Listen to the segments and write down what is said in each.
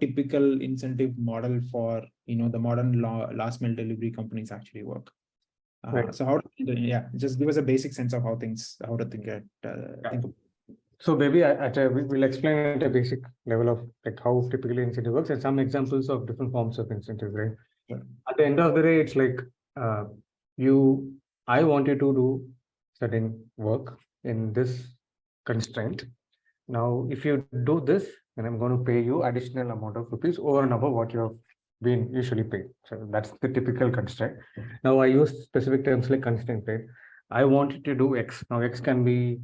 typical incentive model for, the modern last mile delivery companies actually work. Right. So how, just give us a basic sense of how to think it. Think of. So maybe we'll explain at a basic level of like how typically incentive works and some examples of different forms of incentives, right? Sure. At the end of the day, it's like I want you to do certain work in this constraint. Now, if you do this, then I'm going to pay you additional amount of rupees over and above what you have been usually paid. So that's the typical constraint. Now, I use specific terms like constraint, right? I want you to do X. Now, X can be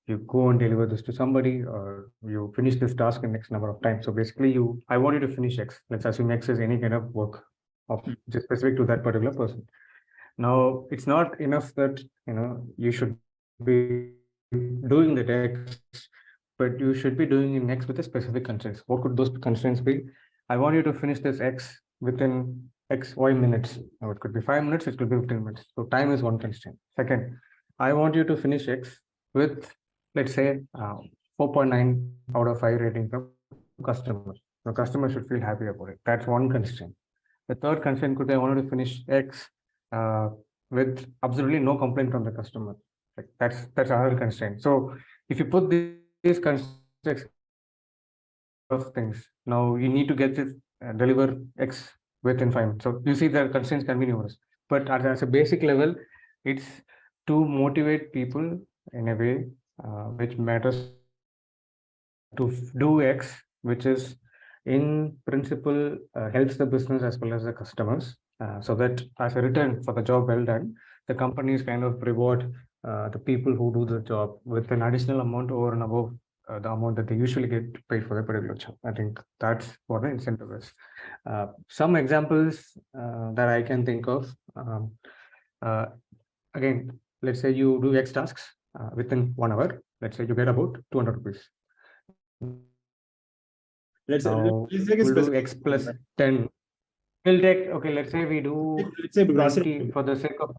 you go and deliver this to somebody, or you finish this task in X number of times. So basically, I want you to finish X. Let's assume X is any kind of work of just specific to that particular person. Now, it's not enough that you should be doing that X, but you should be doing in X with a specific constraints. What could those constraints be? I want you to finish this X within X, Y minutes. Now, it could be 5 minutes, it could be 15 minutes. So time is one constraint. Second, I want you to finish X with, let's say, 4.9 out of 5 rating from customers. The customer should feel happy about it. That's one constraint. The third constraint could be I wanted to finish X with absolutely no complaint from the customer. Like that's another constraint. So if you put these constraints of things, now you need to get this deliver X within 5 minutes. So you see the constraints can be numerous, but as a basic level, it's to motivate people in a way which matters to do X, which is in principle helps the business as well as the customers, so that as a return for the job well done, the companies kind of reward the people who do the job with an additional amount over and above the amount that they usually get paid for the particular job. I think that's what the incentive is. Some examples that I can think of, again, let's say you do X tasks within 1 hour. Let's say you get about 200 rupees. Let's Now, take we'll do X plus 10. We'll take, okay, let's say we do let's say grocery 20 for the sake of,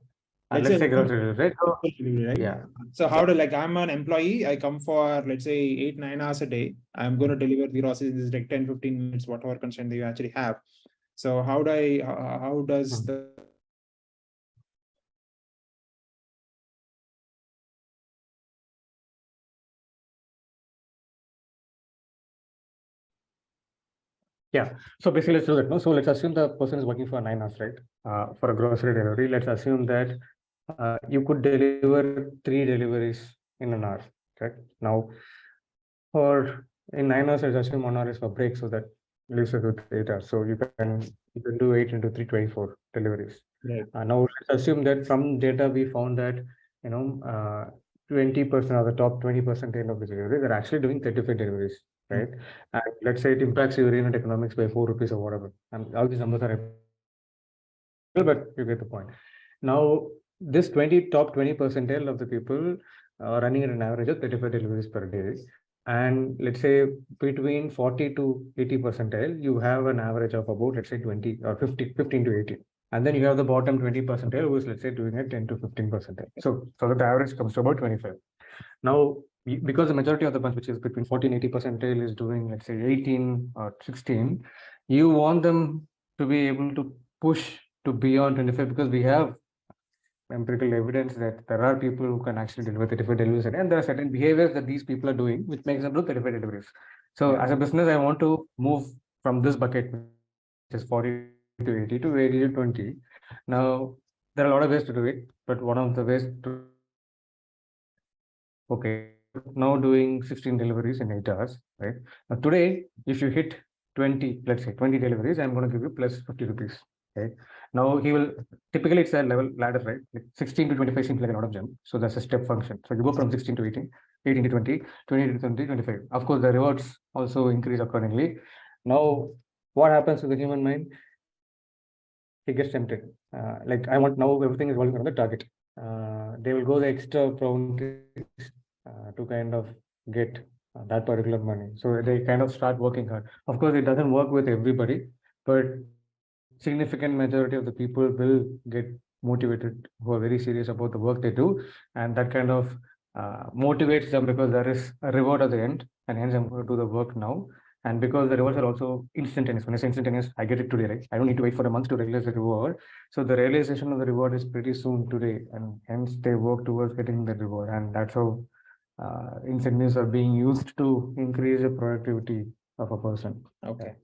let's let's say say grocery, right? So, right? yeah. So how do, like, I'm an employee, I come for, let's say 8-9 hours a day. I'm going to deliver the groceries in this like 10-15 minutes, whatever constraint that you actually have. So how does the Yeah. So basically, let's do that. No? So let's assume the person is working for 9 hours, right? For a grocery delivery, let's assume that you could deliver 3 deliveries in an hour, right? Now, for in 9 hours, let's assume 1 hour is for break, so that leaves us with 8 hours. So you can do 8 into 3, 24 deliveries. right? Now let's assume that from data we found that 20% of the top 20% of the deliveries are actually doing 35 deliveries, right? And let's say it impacts your unit economics by 4 rupees or whatever. And all these numbers are, but you get the point. Now, this top 20 percentile of the people are running at an average of 35 deliveries per day. And let's say between 40 to 80 percentile, you have an average of about, let's say 20 or 15 to 18. And then you have the bottom 20 percentile who is, let's say, doing it 10 to 15 percentile. So that the average comes to about 25. Now, because the majority of the bunch, which is between 14 80 percentile, is doing, let's say, 18 or 16, you want them to be able to push to beyond 25, because we have empirical evidence that there are people who can actually deliver 35 deliveries, and there are certain behaviors that these people are doing which makes them do 35 deliveries. So as a business, I want to move from this bucket, which is 40 to 80 to 80 to 20. Now, there are a lot of ways to do it, but one of the ways to, okay, now doing 16 deliveries in 8 hours, right? Now today, if you hit 20, let's say 20 deliveries, I'm going to give you plus 50 rupees. Okay. Now he will, typically it's a level ladder, right? Like 16 to 25 seems like a lot of jump. So that's a step function. So you go from 16 to 18, 18 to 20, 20 to 20, 25. Of course, the rewards also increase accordingly. Now, what happens to the human mind? He gets tempted. Like I want, now everything is revolving around the target. They will go the extra boundaries to kind of get that particular money. So they kind of start working hard. Of course, it doesn't work with everybody, but significant majority of the people will get motivated, who are very serious about the work they do, and that kind of motivates them because there is a reward at the end, and hence I'm going to do the work now. And because the rewards are also instantaneous, when I say instantaneous, I get it today, right? I don't need to wait for a month to realize the reward. So the realization of the reward is pretty soon today, and hence they work towards getting the reward. And that's how incentives are being used to increase the productivity of a person. Okay.